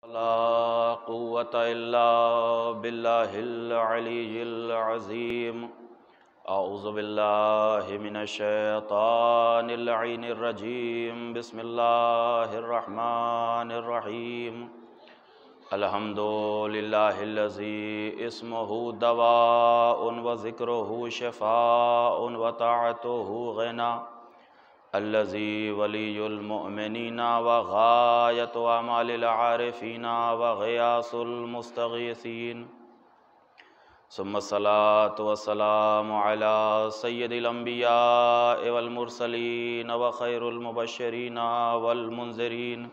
لا قوة إلا بالله العلي العظيم. أعوذ بالله من الشيطان اللعين الرجيم. بسم الله الرحمن الرحيم. الحمد لله الذي اسمه دواء وذكره شفاء وطاعته غنى. الذي ولي المؤمنين وغاية أعمال العارفين وغياث المستغيثين. ثم الصلاة والسلام على سيد الأنبياء والمرسلين وخير المبشرين والمنذرين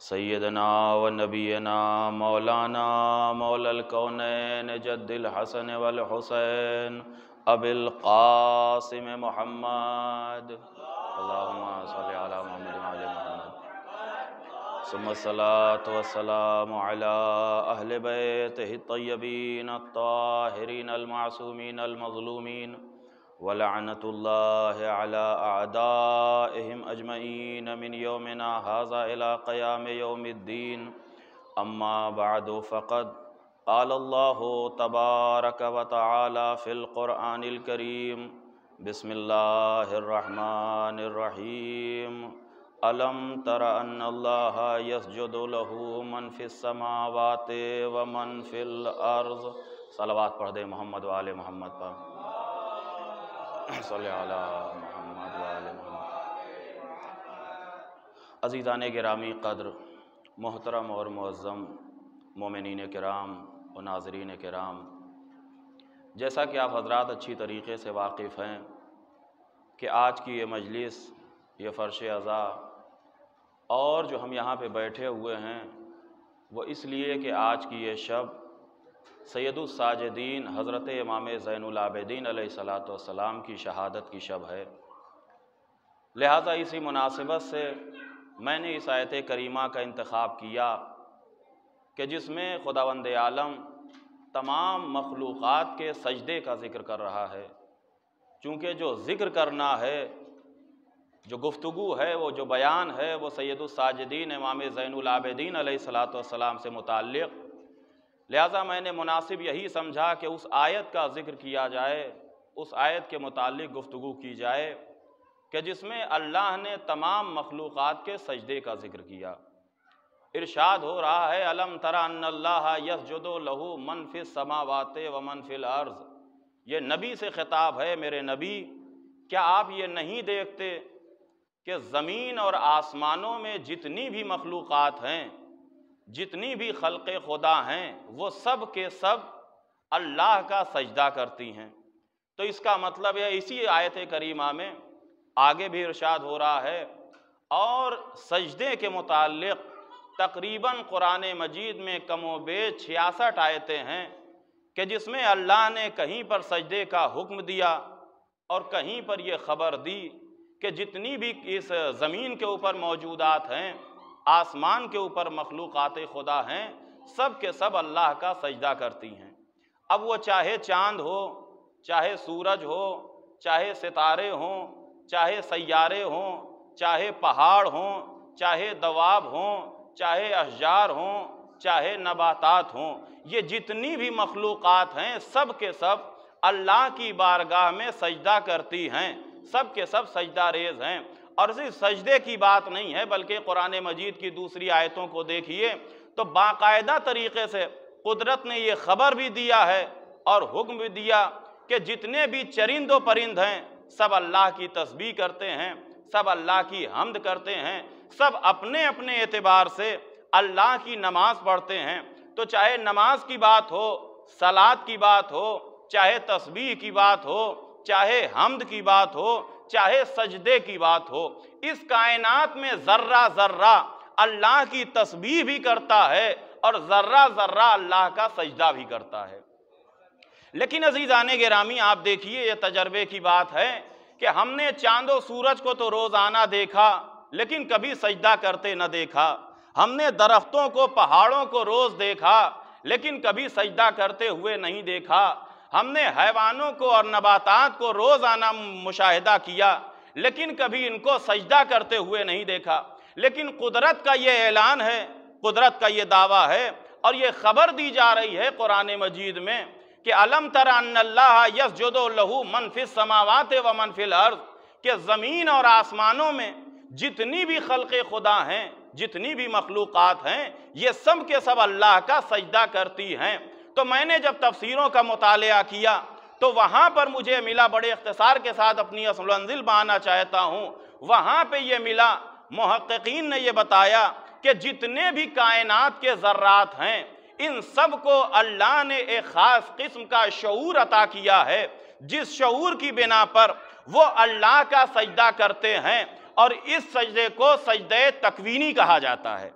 سيدنا ونبينا مولانا مولى الكونين جد الحسن والحسين أبي القاسم محمد. اللهم صل على محمد وعلى محمد. ثم الصلاة والسلام على أهل بيته الطيبين الطاهرين المعصومين المظلومين ولعنة الله على أعدائهم أجمعين من يومنا هذا إلى قيام يوم الدين. أما بعد فقد قال الله تبارك وتعالى في القرآن الكريم. بسم الله الرحمن الرحيم. ألم تر أن الله يسجد له من في السماوات ومن في الأرض. صلوات پڑھ دیں محمد وآل محمد پر. صلی علی محمد وآل محمد. عزیزان گرامی قدر، محترم اور معظم مومنین کرام و ناظرین کرام، جیسا کہ آپ حضرات اچھی طریقے سے واقف ہیں کہ آج کی یہ مجلس، یہ فرش عزا اور جو ہم یہاں پہ بیٹھے ہوئے ہیں وہ اس لیے کہ آج کی یہ شب سید الساجدین حضرت امام زین العابدین علیہ السلام کی شہادت کی شب ہے. لہٰذا اسی مناسبت سے میں نے اس آیت کریمہ کا انتخاب کیا کہ جس میں خداوند عالم تمام مخلوقات کے سجدے کا ذکر کر رہا ہے. چونکہ جو ذکر کرنا ہے، جو گفتگو ہے، وہ جو بیان ہے، وہ سید الساجدین امام زین العابدین علیہ السلام سے متعلق، لہٰذا میں نے مناسب یہی سمجھا کہ اس آیت کا ذکر کیا جائے، اس آیت کے متعلق گفتگو کی جائے کہ جس میں اللہ نے تمام مخلوقات کے سجدے کا ذکر کیا. ارشاد ہو رہا ہے الم تر ان اللہ یسجد لہ من فی السماوات ومن فی الارض. یہ نبی سے خطاب ہے. میرے نبی، کیا آپ یہ نہیں دیکھتے کہ زمین اور آسمانوں میں جتنی بھی مخلوقات ہیں، جتنی بھی خلق خدا ہیں، وہ سب کے سب اللہ کا سجدہ کرتی ہیں. تو اس کا مطلب ہے اسی آیت کریمہ میں آگے بھی ارشاد ہو رہا ہے. اور سجدے کے متعلق تقریباً قرآن مجید میں کم و بیش 66 آیتیں ہیں کہ جس میں اللہ نے کہیں پر سجدے کا حکم دیا اور کہیں پر یہ خبر دی کہ جتنی بھی اس زمین کے اوپر موجودات ہیں، آسمان کے اوپر مخلوقات خدا ہیں، سب کے سب اللہ کا سجدہ کرتی ہیں. اب وہ چاہے چاند ہو، چاہے سورج ہو، چاہے ستارے ہوں، چاہے سیارے ہوں، چاہے پہاڑ ہوں، چاہے دواب ہوں، چاہے اشجار ہوں، چاہے نباتات ہوں، یہ جتنی بھی مخلوقات ہیں سب کے سب اللہ کی بارگاہ میں سجدہ کرتی ہیں، سب کے سب سجدہ ریز ہیں. اور صرف سجدے کی بات نہیں ہے بلکہ قرآن مجید کی دوسری آیتوں کو دیکھیے تو باقاعدہ طریقے سے قدرت نے یہ خبر بھی دیا ہے اور حکم بھی دیا کہ جتنے بھی چرند و پرند ہیں سب اللہ کی تسبیح کرتے ہیں، سب اللہ کی حمد کرتے ہیں، سب اپنے اپنے اعتبار سے اللہ کی نماز پڑھتے ہیں. تو چاہے نماز کی بات ہو، صلاۃ کی بات ہو، چاہے تسبیح کی بات ہو، چاہے حمد کی بات ہو، چاہے سجدے کی بات ہو، اس کائنات میں ذرہ ذرہ اللہ کی تسبیح بھی کرتا ہے اور ذرہ ذرہ اللہ کا سجدہ بھی کرتا ہے. لیکن عزیزان گرامی آپ دیکھیے، یہ تجربے کی بات ہے کہ ہم نے چاند و سورج کو تو روزانہ دیکھا لیکن کبھی سجدہ کرتے نہ دیکھا. ہم نے درختوں کو، پہاڑوں کو روز دیکھا لیکن کبھی سجدہ کرتے ہوئے نہیں دیکھا. ہم نے حیوانوں کو اور نباتات کو روزانہ مشاہدہ کیا لیکن کبھی ان کو سجدہ کرتے ہوئے نہیں دیکھا. لیکن قدرت کا یہ اعلان ہے، قدرت کا یہ دعویٰ ہے اور یہ خبر دی جا رہی ہے قرآن مجید میں کہ الم تر ان اللہ یسجد لہ من فی السماوات و من فی الارض، کہ زمین اور آسمانوں میں جتنی بھی خلق خدا ہیں، جتنی بھی مخلوقات ہیں، یہ سب کے سب اللہ کا سجدہ کرتی ہیں۔ تو میں نے جب تفسیروں کا مطالعہ کیا تو وہاں پر مجھے ملا، بڑے اختصار کے ساتھ اپنی اصل منزل بہانا چاہتا ہوں، وہاں پہ یہ ملا، محققین نے یہ بتایا کہ جتنے بھی کائنات کے ذرات ہیں ان سب کو اللہ نے ایک خاص قسم کا شعور عطا کیا ہے، جس شعور کی بنا پر وہ اللہ کا سجدہ کرتے ہیں، اور اس سجدے کو سجدہ تکوینی کہا جاتا ہے۔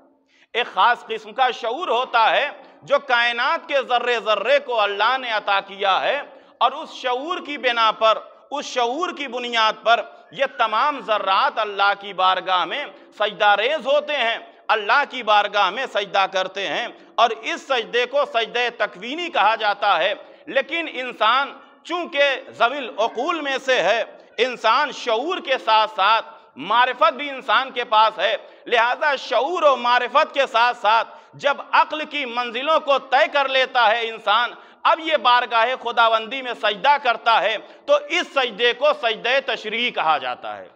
ایک خاص قسم کا شعور ہوتا ہے جو کائنات کے ذرے ذرے کو اللہ نے عطا کیا ہے، اور اس شعور کی بنا پر، اس شعور کی بنیاد پر یہ تمام ذرات اللہ کی بارگاہ میں سجدہ ریز ہوتے ہیں، اللہ کی بارگاہ میں سجدہ کرتے ہیں، اور اس سجدے کو سجدہ تکوینی کہا جاتا ہے۔ لیکن انسان چونکہ ذوی العقول میں سے ہے، انسان شعور کے ساتھ ساتھ معرفت بھی انسان کے پاس ہے، لہذا شعور و معرفت کے ساتھ ساتھ جب عقل کی منزلوں کو طے کر لیتا ہے انسان، اب یہ بارگاہ خداوندی میں سجدہ کرتا ہے، تو اس سجدے کو سجدہ تشریع کہا جاتا ہے۔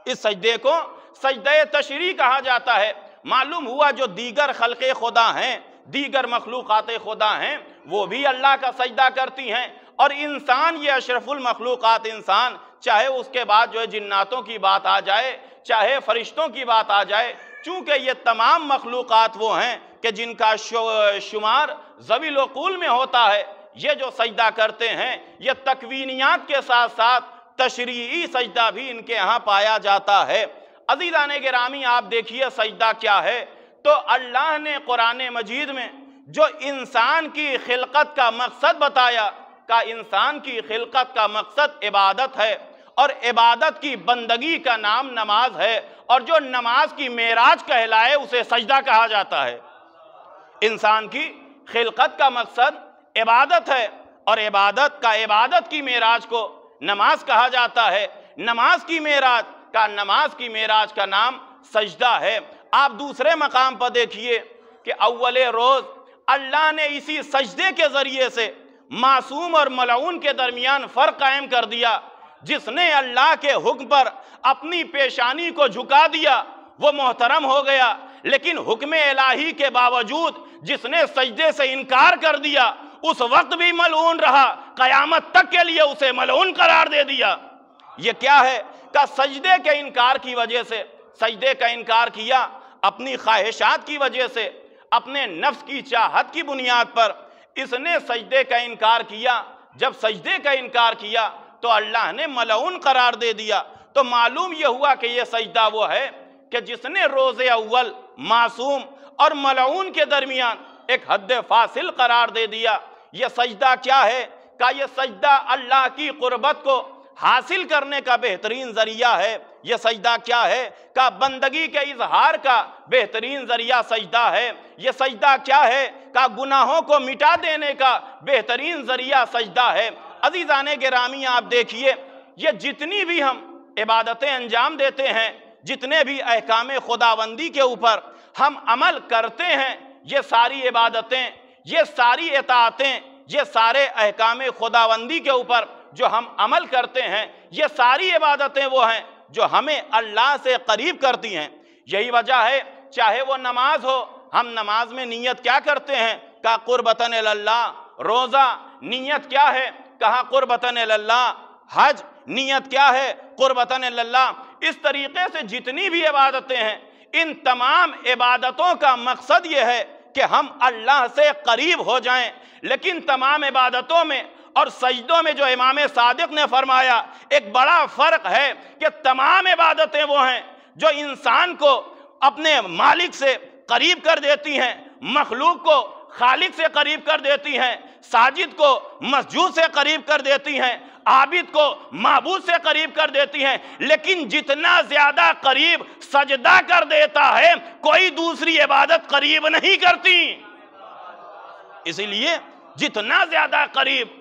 اس سجدے کو سجدہ تشریع کہا جاتا ہے۔ معلوم ہوا جو دیگر خلق خدا ہیں، دیگر مخلوقات خدا ہیں، وہ بھی اللہ کا سجدہ کرتی ہیں، اور انسان یہ اشرف المخلوقات انسان، چاہے اس کے بعد جو ہے جناتوں کی بات آ جائے، چاہے فرشتوں کی بات آ جائے، چونکہ یہ تمام مخلوقات وہ ہیں کہ جن کا شمار ذوی العقول میں ہوتا ہے، یہ جو سجدہ کرتے ہیں یہ تکوینیات کے ساتھ ساتھ تشریعی سجدہ بھی ان کے ہاں پایا جاتا ہے۔ عزیزان گرامی، آپ دیکھیے سجدہ کیا ہے، تو اللہ نے قرآن مجید میں جو انسان کی خلقت کا مقصد بتایا کہ انسان کی خلقت کا مقصد عبادت ہے، اور عبادت کی بندگی کا نام نماز ہے، اور جو نماز کی معراج کہلائے اسے سجدہ کہا جاتا ہے۔ انسان کی خلقت کا مقصد عبادت ہے، اور عبادت کی معراج کو نماز کہا جاتا ہے، نماز کی معراج کا نام سجدہ ہے۔ آپ دوسرے مقام پر دیکھیے کہ اول روز اللہ نے اسی سجدے کے ذریعے سے معصوم اور ملعون کے درمیان فرق قائم کر دیا۔ جس نے اللہ کے حکم پر اپنی پیشانی کو جھکا دیا وہ محترم ہو گیا، لیکن حکم الہی کے باوجود جس نے سجدے سے انکار کر دیا اس وقت بھی ملعون رہا، قیامت تک کے لیے اسے ملعون قرار دے دیا۔ یہ کیا ہے کہ سجدے کے انکار کی وجہ سے، سجدے کا انکار کیا اپنی خواہشات کی وجہ سے، اپنے نفس کی چاہت کی بنیاد پر اس نے سجدے کا انکار کیا۔ جب سجدے کا انکار کیا تو اللہ نے ملعون قرار دے دیا۔ تو معلوم یہ ہوا کہ یہ سجدہ وہ ہے کہ جس نے روز اول معصوم اور ملعون کے درمیان ایک حد فاصل قرار دے دیا۔ یہ سجدہ کیا ہے کہ یہ سجدہ اللہ کی قربت کو حاصل کرنے کا بہترین ذریعہ ہے۔ یہ سجدہ کیا ہے کہ بندگی کے اظہار کا بہترین ذریعہ سجدہ ہے۔ یہ سجدہ کیا ہے کہ گناہوں کو مٹا دینے کا بہترین ذریعہ سجدہ ہے۔ عزیزان گرامی، آپ دیکھیے یہ جتنی بھی ہم عبادتیں انجام دیتے ہیں، جتنے بھی احکام خداوندی کے اوپر ہم عمل کرتے ہیں، یہ ساری عبادتیں، یہ ساری اطاعتیں، یہ سارے احکام خداوندی کے اوپر جو ہم عمل کرتے ہیں، یہ ساری عبادتیں وہ ہیں جو ہمیں اللہ سے قریب کرتی ہیں۔ یہی وجہ ہے چاہے وہ نماز ہو، ہم نماز میں نیت کیا کرتے ہیں کہ قربتاً اللہ، روزہ نیت کیا ہے، کہا قربتاً اللہ، حج نیت کیا ہے، قربتاً اللہ۔ اس طریقے سے جتنی بھی عبادتیں ہیں، ان تمام عبادتوں کا مقصد یہ ہے کہ ہم اللہ سے قریب ہو جائیں۔ لیکن تمام عبادتوں میں اور سجدوں میں جو امام صادق نے فرمایا ایک بڑا فرق ہے کہ تمام عبادتیں وہ ہیں جو انسان کو اپنے مالک سے قریب کر دیتی ہیں، مخلوق کو خالق سے قریب کر دیتی ہیں، ساجد کو مسجود سے قریب کر دیتی ہیں، عابد کو معبود سے قریب کر دیتی ہیں۔ لیکن جتنا زیادہ قریب سجدہ کر دیتا ہے کوئی دوسری عبادت قریب نہیں کرتی۔ اسی لیے جتنا زیادہ قریب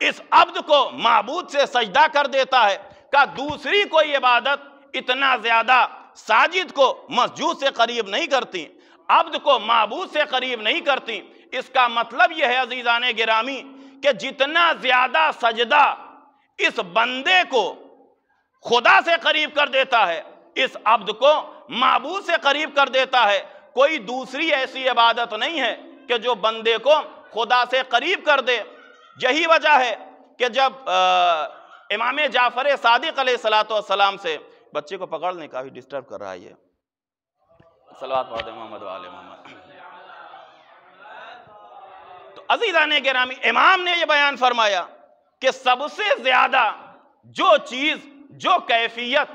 اس عبد کو معبود سے سجدہ کر دیتا ہے کہ دوسری کوئی عبادت اتنا زیادہ ساجد کو مسجود سے قریب نہیں کرتی۔ عبد کو معبود سے قریب نہیں کرتی۔ اس کا مطلب یہ ہے عزیزان گرامی کہ جتنا زیادہ سجدہ اس بندے کو خدا سے قریب کر دیتا ہے، اس عبد کو معبود سے قریب کر دیتا ہے، کوئی دوسری ایسی عبادت نہیں ہے کہ جو بندے کو خدا سے قریب کر دے۔ یہی وجہ ہے کہ جب امام جعفر صادق علیہ السلام سے بچے کو پکڑ لیں، کافی ڈسٹرب کر رہا ہے یہ، صلوات پڑھتے محمد و آل محمد۔ تو عزیزان گرامی امام نے یہ بیان فرمایا کہ سب سے زیادہ جو چیز، جو کیفیت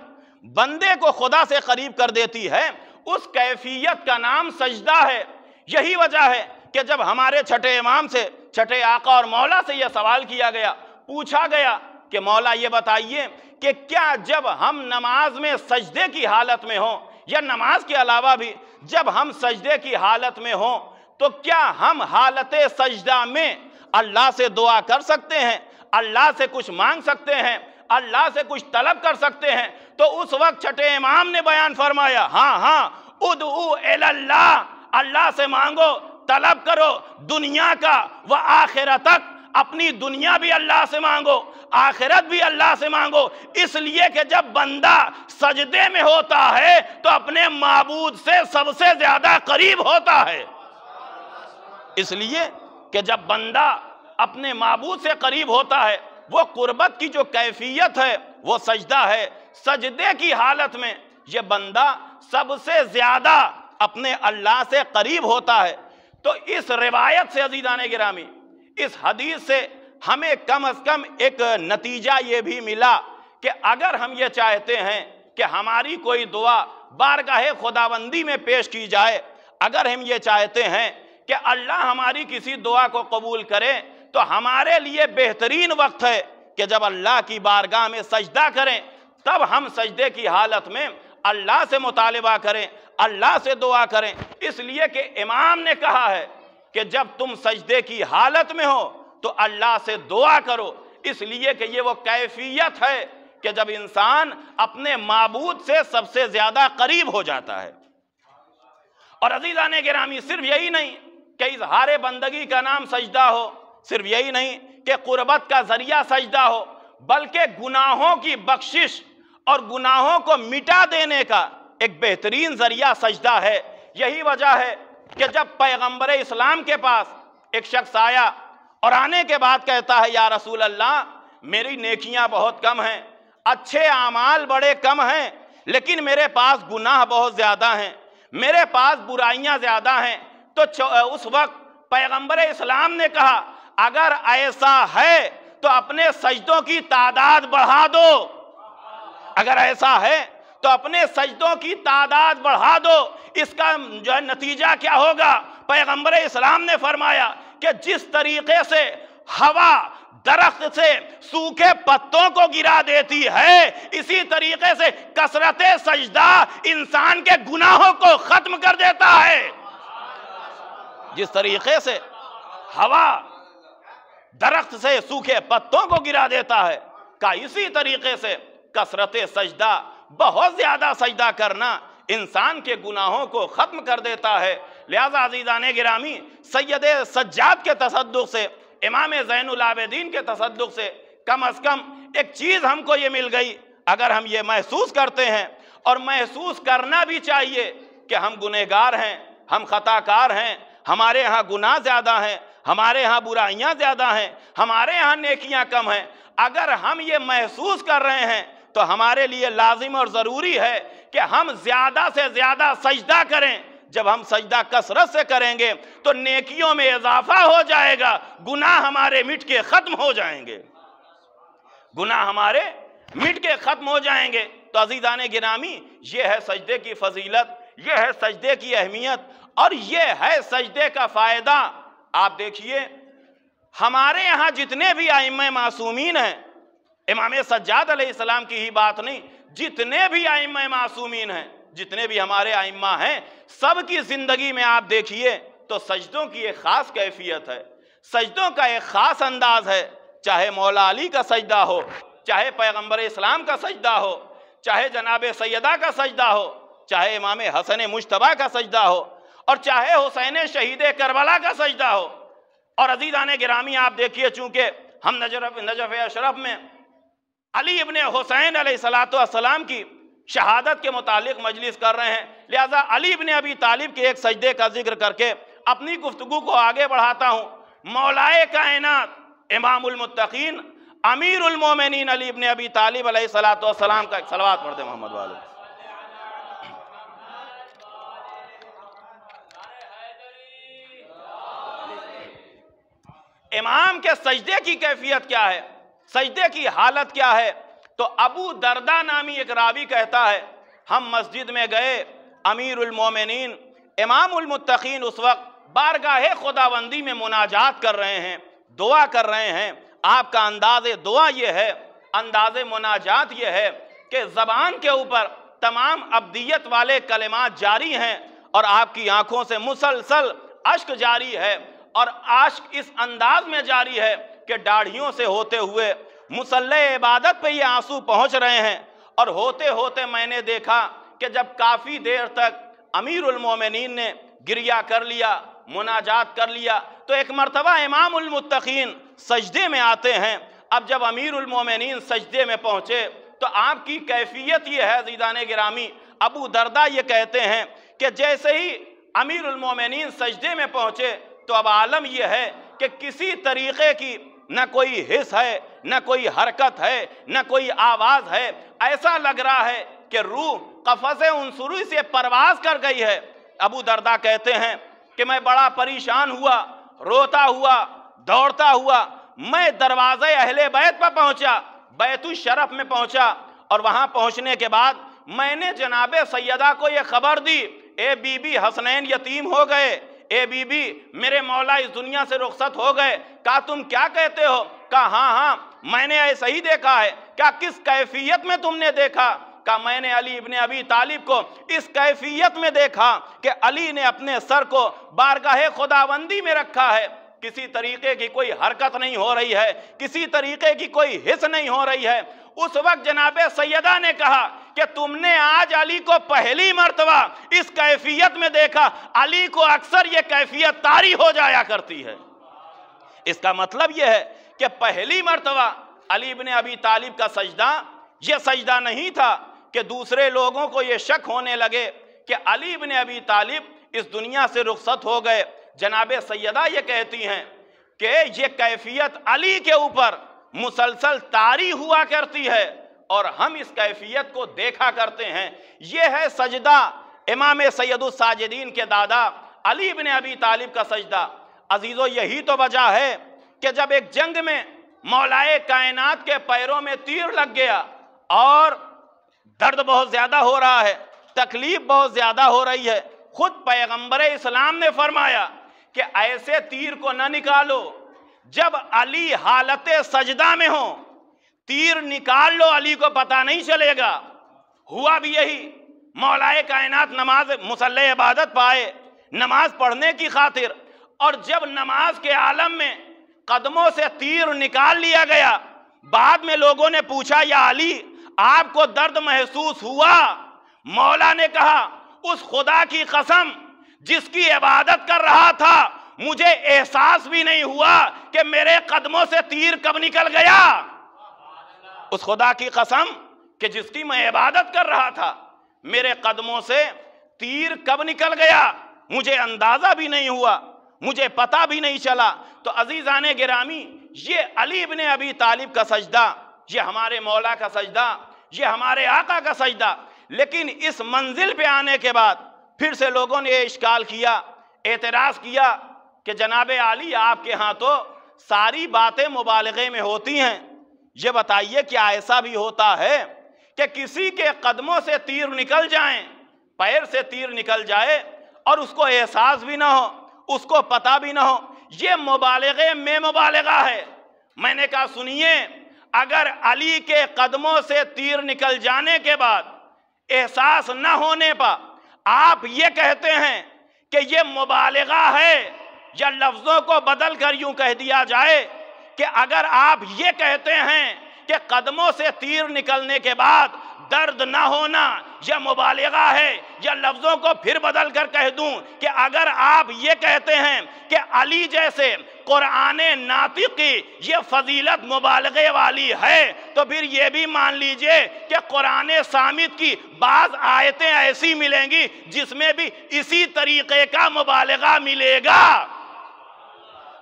بندے کو خدا سے قریب کر دیتی ہے، اس کیفیت کا نام سجدہ ہے۔ یہی وجہ ہے کہ جب ہمارے چھٹے امام سے، چھٹے آقا اور مولا سے یہ سوال کیا گیا، پوچھا گیا کہ مولا یہ بتائیے کہ کیا جب ہم نماز میں سجدے کی حالت میں ہوں، یا نماز کے علاوہ بھی جب ہم سجدے کی حالت میں ہوں، تو کیا ہم حالت سجدہ میں اللہ سے دعا کر سکتے ہیں، اللہ سے کچھ مانگ سکتے ہیں، اللہ سے کچھ طلب کر سکتے ہیں؟ تو اس وقت چھٹے امام نے بیان فرمایا، ہاں ادعو الی اللہ، اللہ سے مانگو، طلب کرو دنیا کا و آخرتک، اپنی دنیا بھی اللہ سے مانگو، آخرت بھی اللہ سے مانگو۔ اس لیے کہ جب بندہ سجدے میں ہوتا ہے تو اپنے معبود سے سب سے زیادہ قریب ہوتا ہے۔ اس لیے کہ جب بندہ اپنے معبود سے قریب ہوتا ہے، وہ قربت کی جو کیفیت ہے وہ سجدہ ہے۔ سجدے کی حالت میں یہ بندہ سب سے زیادہ اپنے اللہ سے قریب ہوتا ہے۔ تو اس روایت سے عزیزان گرامی، اس حدیث سے ہمیں کم از کم ایک نتیجہ یہ بھی ملا کہ اگر ہم یہ چاہتے ہیں کہ ہماری کوئی دعا بارگاہ خداوندی میں پیش کی جائے، اگر ہم یہ چاہتے ہیں کہ اللہ ہماری کسی دعا کو قبول کرے، تو ہمارے لیے بہترین وقت ہے کہ جب اللہ کی بارگاہ میں سجدہ کریں، تب ہم سجدے کی حالت میں اللہ سے مطالبہ کریں، اللہ سے دعا کریں۔ اس لیے کہ امام نے کہا ہے کہ جب تم سجدے کی حالت میں ہو تو اللہ سے دعا کرو، اس لیے کہ یہ وہ کیفیت ہے کہ جب انسان اپنے معبود سے سب سے زیادہ قریب ہو جاتا ہے۔ اور عزیزان گرامی صرف یہی نہیں کہ اظہار بندگی کا نام سجدہ ہو، صرف یہی نہیں کہ قربت کا ذریعہ سجدہ ہو، بلکہ گناہوں کی بخشش اور گناہوں کو مٹا دینے کا ایک بہترین ذریعہ سجدہ ہے۔ یہی وجہ ہے کہ جب پیغمبر اسلام کے پاس ایک شخص آیا اور آنے کے بعد کہتا ہے، یا رسول اللہ میری نیکیاں بہت کم ہیں، اچھے اعمال بڑے کم ہیں، لیکن میرے پاس گناہ بہت زیادہ ہیں، میرے پاس برائیاں زیادہ ہیں۔ تو اس وقت پیغمبر اسلام نے کہا، اگر ایسا ہے تو اپنے سجدوں کی تعداد بڑھا دو، اگر ایسا ہے تو اپنے سجدوں کی تعداد بڑھا دو۔ اس کا جو نتیجہ کیا ہوگا؟ پیغمبر اسلام نے فرمایا کہ جس طریقے سے ہوا درخت سے سوکھے پتوں کو گرا دیتی ہے، اسی طریقے سے کثرت سجدہ انسان کے گناہوں کو ختم کر دیتا ہے۔ جس طریقے سے ہوا درخت سے سوکھے پتوں کو گرا دیتا ہے، کہ اسی طریقے سے کثرت سجدہ، بہت زیادہ سجدہ کرنا انسان کے گناہوں کو ختم کر دیتا ہے۔ لہذا عزیزان گرامی، سید سجاد کے تصدق سے، امام زین العابدین کے تصدق سے کم از کم ایک چیز ہم کو یہ مل گئی۔ اگر ہم یہ محسوس کرتے ہیں، اور محسوس کرنا بھی چاہیے کہ ہم گنہگار ہیں، ہم خطا کار ہیں، ہمارے ہاں گناہ زیادہ ہیں، ہمارے ہاں برائیاں زیادہ ہیں، ہمارے ہاں نیکیاں کم ہیں، اگر ہم یہ محسوس کر رہے ہیں تو ہمارے لیے لازم اور ضروری ہے کہ ہم زیادہ سے زیادہ سجدہ کریں۔ جب ہم سجدہ کثرت سے کریں گے تو نیکیوں میں اضافہ ہو جائے گا، گناہ ہمارے مٹ کے ختم ہو جائیں گے، گناہ ہمارے مٹ کے ختم ہو جائیں گے۔ تو عزیزان گرامی، یہ ہے سجدے کی فضیلت، یہ ہے سجدے کی اہمیت، اور یہ ہے سجدے کا فائدہ۔ آپ دیکھیے، ہمارے یہاں جتنے بھی ائمہ معصومین ہیں، امام سجاد علیہ السلام کی ہی بات نہیں، جتنے بھی ائمہ معصومین ہیں، جتنے بھی ہمارے ائمہ ہیں، سب کی زندگی میں آپ دیکھیے تو سجدوں کی ایک خاص کیفیت ہے، سجدوں کا ایک خاص انداز ہے۔ چاہے مولا علی کا سجدہ ہو، چاہے پیغمبر اسلام کا سجدہ ہو، چاہے جناب سیدہ کا سجدہ ہو، چاہے امام حسن مجتبیٰ کا سجدہ ہو، اور چاہے حسین شہید کربلا کا سجدہ ہو۔ اور عزیزان گرامی آپ دیکھیے، چونکہ ہم نجف اشرف میں علی ابن حسین علیہ السلام کی شہادت کے متعلق مجلس کر رہے ہیں، لہذا علی ابن ابی طالب کے ایک سجدے کا ذکر کر کے اپنی گفتگو کو آگے بڑھاتا ہوں۔ مولائے کائنات امام المتقین امیر المومنین علی ابن ابی طالب علیہ السلام کا ایک صلوات پڑھ دیں محمد والے۔ امام کے سجدے کی کیفیت کیا ہے، سجدے کی حالت کیا ہے؟ تو ابو دردہ نامی ایک راوی کہتا ہے، ہم مسجد میں گئے، امیر المومنین امام المتقین اس وقت بارگاہ خداوندی میں مناجات کر رہے ہیں، دعا کر رہے ہیں۔ آپ کا انداز دعا یہ ہے، انداز مناجات یہ ہے کہ زبان کے اوپر تمام ابدیت والے کلمات جاری ہیں اور آپ کی آنکھوں سے مسلسل اشک جاری ہے، اور اشک اس انداز میں جاری ہے کہ داڑھیوں سے ہوتے ہوئے مصلی عبادت پہ یہ آنسو پہنچ رہے ہیں۔ اور ہوتے ہوتے میں نے دیکھا کہ جب کافی دیر تک امیر المومنین نے گریہ کر لیا، مناجات کر لیا، تو ایک مرتبہ امام المتقین سجدے میں آتے ہیں۔ اب جب امیر المومنین سجدے میں پہنچے تو آپ کی کیفیت یہ ہے عزیزان گرامی، ابو دردہ یہ کہتے ہیں کہ جیسے ہی امیر المومنین سجدے میں پہنچے تو اب عالم یہ ہے کہ کسی طریقے کی نہ کوئی حس ہے، نہ کوئی حرکت ہے، نہ کوئی آواز ہے، ایسا لگ رہا ہے کہ روح قفس عنصری سے پرواز کر گئی ہے۔ ابو دردہ کہتے ہیں کہ میں بڑا پریشان ہوا، روتا ہوا، دوڑتا ہوا، میں دروازے اہل بیت پر پہنچا، بیت الشرف میں پہنچا، اور وہاں پہنچنے کے بعد میں نے جناب سیدہ کو یہ خبر دی، اے بی بی حسنین یتیم ہو گئے، اے بی بی میرے مولا اس دنیا سے رخصت ہو گئے۔ کہا تم کیا کہتے ہو؟ کہا ہاں میں نے ایسا ہی دیکھا ہے۔ کہا کس کیفیت میں تم نے دیکھا؟ کہا میں نے علی ابن ابی طالب کو اس کیفیت میں دیکھا کہ علی نے اپنے سر کو بارگاہ خداوندی میں رکھا ہے، کسی طریقے کی کوئی حرکت نہیں ہو رہی ہے، کسی طریقے کی کوئی حس نہیں ہو رہی ہے۔ اس وقت جناب سیدہ نے کہا کہ تم نے آج علی کو پہلی مرتبہ اس کیفیت میں دیکھا، علی کو اکثر یہ کیفیت طاری ہو جایا کرتی ہے۔ اس کا مطلب یہ ہے کہ پہلی مرتبہ علی ابن ابی طالب کا سجدہ یہ سجدہ نہیں تھا کہ دوسرے لوگوں کو یہ شک ہونے لگے کہ علی ابن ابی طالب اس دنیا سے رخصت ہو گئے۔ جناب سیدہ یہ کہتی ہیں کہ یہ کیفیت علی کے اوپر مسلسل طاری ہوا کرتی ہے اور ہم اس کیفیت کو دیکھا کرتے ہیں۔ یہ ہے سجدہ امام سید الساجدین کے دادا علی ابن ابی طالب کا سجدہ۔ عزیزو یہی تو وجہ ہے کہ جب ایک جنگ میں مولائے کائنات کے پیروں میں تیر لگ گیا اور درد بہت زیادہ ہو رہا ہے، تکلیف بہت زیادہ ہو رہی ہے، خود پیغمبر اسلام نے فرمایا کہ ایسے تیر کو نہ نکالو جب علی حالت سجدہ میں ہو، تیر نکال لو علی کو پتہ نہیں چلے گا۔ ہوا بھی یہی، مولائے کائنات نماز مصلی عبادت پائے نماز پڑھنے کی خاطر، اور جب نماز کے عالم میں قدموں سے تیر نکال لیا گیا، بعد میں لوگوں نے پوچھا یا علی آپ کو درد محسوس ہوا؟ مولا نے کہا اس خدا کی قسم جس کی عبادت کر رہا تھا مجھے احساس بھی نہیں ہوا کہ میرے قدموں سے تیر کب نکل گیا۔ اس خدا کی قسم کہ جس کی میں عبادت کر رہا تھا میرے قدموں سے تیر کب نکل گیا مجھے اندازہ بھی نہیں ہوا، مجھے پتہ بھی نہیں چلا۔ تو عزیزان گرامی، یہ علی ابن ابی طالب کا سجدہ، یہ ہمارے مولا کا سجدہ، یہ ہمارے آقا کا سجدہ۔ لیکن اس منزل پہ آنے کے بعد پھر سے لوگوں نے اشکال کیا، اعتراض کیا کہ جناب علی آپ کے ہاں تو ساری باتیں مبالغے میں ہوتی ہیں، یہ بتائیے کیا ایسا بھی ہوتا ہے کہ کسی کے قدموں سے تیر نکل جائیں، پیر سے تیر نکل جائے اور اس کو احساس بھی نہ ہو، اس کو پتہ بھی نہ ہو؟ یہ مبالغے میں مبالغہ ہے۔ میں نے کہا سنیے، اگر علی کے قدموں سے تیر نکل جانے کے بعد احساس نہ ہونے پر آپ یہ کہتے ہیں کہ یہ مبالغہ ہے، یا لفظوں کو بدل کر یوں کہہ دیا جائے کہ اگر آپ یہ کہتے ہیں کہ قدموں سے تیر نکلنے کے بعد درد نہ ہونا یہ مبالغہ ہے، یا لفظوں کو پھر بدل کر کہہ دوں کہ اگر آپ یہ کہتے ہیں کہ علی جیسے قرآن ناطق کی یہ فضیلت مبالغے والی ہے تو پھر یہ بھی مان لیجئے کہ قرآن صامت کی بعض آیتیں ایسی ملیں گی جس میں بھی اسی طریقے کا مبالغہ ملے گا۔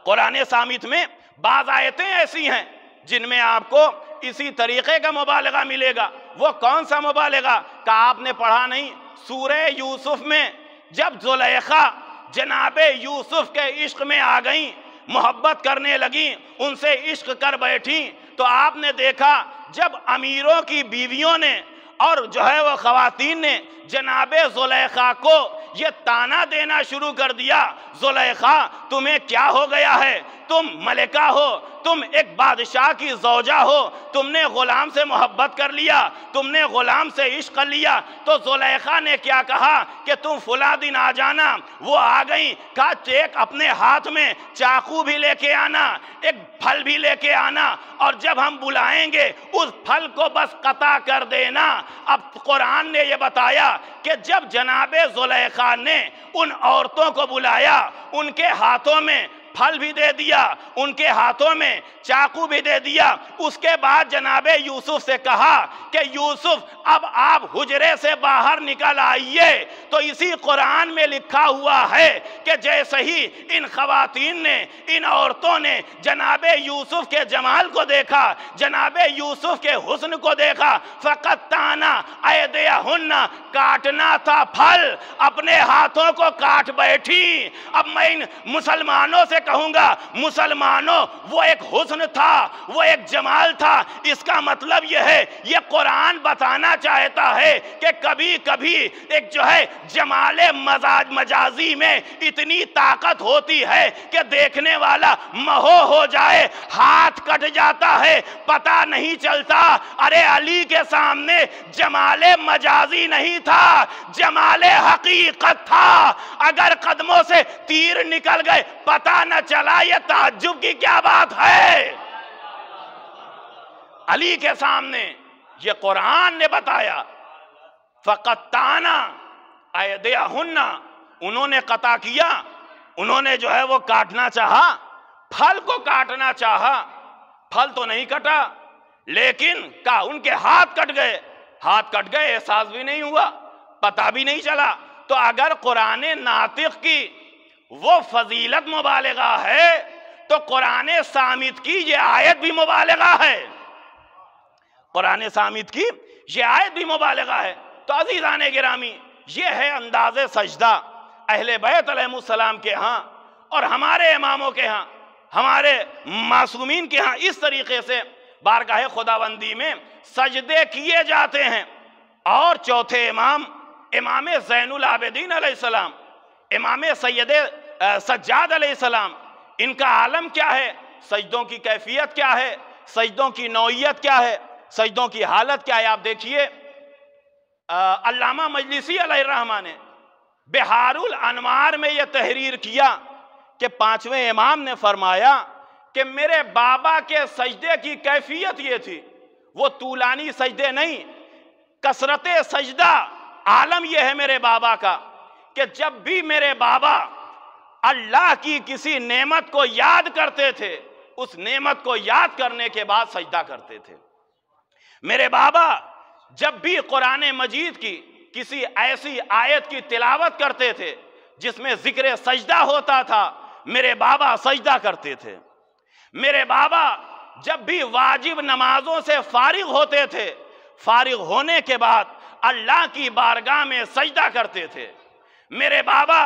قرآن صامت میں بعض آیتیں ایسی ہیں جن میں آپ کو اسی طریقے کا مبالغہ ملے گا۔ وہ کون سا مبالغہ؟ کہ آپ نے پڑھا نہیں سورہ یوسف میں جب زلیخا جناب یوسف کے عشق میں آ گئیں، محبت کرنے لگیں، ان سے عشق کر بیٹھیں، تو آپ نے دیکھا جب امیروں کی بیویوں نے اور جو ہے وہ خواتین نے جناب زلیخا کو یہ تانا دینا شروع کر دیا، زلیخا تمہیں کیا ہو گیا ہے؟ تم ملکہ ہو، تم ایک بادشاہ کی زوجہ ہو، تم نے غلام سے محبت کر لیا، تم نے غلام سے عشق کر لیا۔ تو زلیخا نے کیا کہا کہ تم فلاں دن آ جانا۔ وہ آ گئیں، کہا ایک اپنے ہاتھ میں چاقو بھی لے کے آنا، ایک پھل بھی لے کے آنا، اور جب ہم بلائیں گے اس پھل کو بس قطع کر دینا۔ اب قرآن نے یہ بتایا کہ جب جناب زلیخا نے ان عورتوں کو بلایا، ان کے ہاتھوں میں پھل بھی دے دیا، ان کے ہاتھوں میں چاقو بھی دے دیا، اس کے بعد جناب یوسف سے کہا کہ یوسف اب آپ حجرے سے باہر نکل آئیے۔ تو اسی قرآن میں لکھا ہوا ہے کہ جیسے ہی ان خواتین نے، ان عورتوں نے جناب یوسف کے جمال کو دیکھا، جناب یوسف کے حسن کو دیکھا، فقطعنا ایدیہن، کاٹنا تھا پھل، اپنے ہاتھوں کو کاٹ بیٹھی۔ اب میں ان مسلمانوں سے کہوں گا، مسلمانوں وہ ایک حسن تھا، وہ ایک جمال تھا۔ اس کا مطلب یہ ہے، یہ قرآن بتانا چاہتا ہے کہ کبھی کبھی ایک جو ہے جمال مجازی میں اتنی طاقت ہوتی ہے کہ دیکھنے والا مہو ہو جائے، ہاتھ کٹ جاتا ہے، پتہ نہیں چلتا۔ ارے علی کے سامنے جمال مجازی نہیں تھا، جمال حقیقت تھا۔ اگر قدموں سے تیر نکل گئے پتہ نہ چلا، یہ تعجب کی کیا بات ہے؟ علی کے سامنے یہ قرآن نے بتایا، فقطعنا ایدیہن، انہوں نے قطع کیا، انہوں نے جو ہے وہ کاٹنا چاہا، پھل کو کاٹنا چاہا، پھل تو نہیں کٹا، لیکن کہا ان کے ہاتھ کٹ گئے۔ ہاتھ کٹ گئے، احساس بھی نہیں ہوا، پتہ بھی نہیں چلا۔ تو اگر قرآن ناطق کی وہ فضیلت مبالغہ ہے تو قرآن صامت کی یہ آیت بھی مبالغہ ہے، قرآن صامت کی یہ آیت بھی مبالغہ ہے۔ تو عزیزان گرامی، یہ ہے انداز سجدہ اہل بیت علیہ السلام کے ہاں اور ہمارے اماموں کے ہاں، ہمارے معصومین کے ہاں اس طریقے سے بارگاہ خداوندی میں سجدے کیے جاتے ہیں۔ اور چوتھے امام، امام زین العابدین علیہ السلام، امام سید سجاد علیہ السلام، ان کا عالم کیا ہے، سجدوں کی کیفیت کیا ہے، سجدوں کی نوعیت کیا ہے، سجدوں کی حالت کیا ہے؟ آپ دیکھیے علامہ مجلسی علیہ الرحمہ نے بحار الانوار میں یہ تحریر کیا کہ پانچویں امام نے فرمایا کہ میرے بابا کے سجدے کی کیفیت یہ تھی، وہ طولانی سجدے نہیں، کثرت سجدہ عالم یہ ہے میرے بابا کا کہ جب بھی میرے بابا اللہ کی کسی نعمت کو یاد کرتے تھے، اس نعمت کو یاد کرنے کے بعد سجدہ کرتے تھے۔ میرے بابا جب بھی قرآن مجید کی کسی ایسی آیت کی تلاوت کرتے تھے جس میں ذکر سجدہ ہوتا تھا، میرے بابا سجدہ کرتے تھے۔ میرے بابا جب بھی واجب نمازوں سے فارغ ہوتے تھے، فارغ ہونے کے بعد اللہ کی بارگاہ میں سجدہ کرتے تھے۔ میرے بابا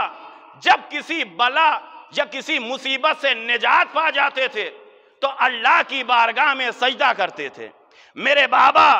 جب کسی بلا یا کسی مصیبت سے نجات پا جاتے تھے تو اللہ کی بارگاہ میں سجدہ کرتے تھے۔ میرے بابا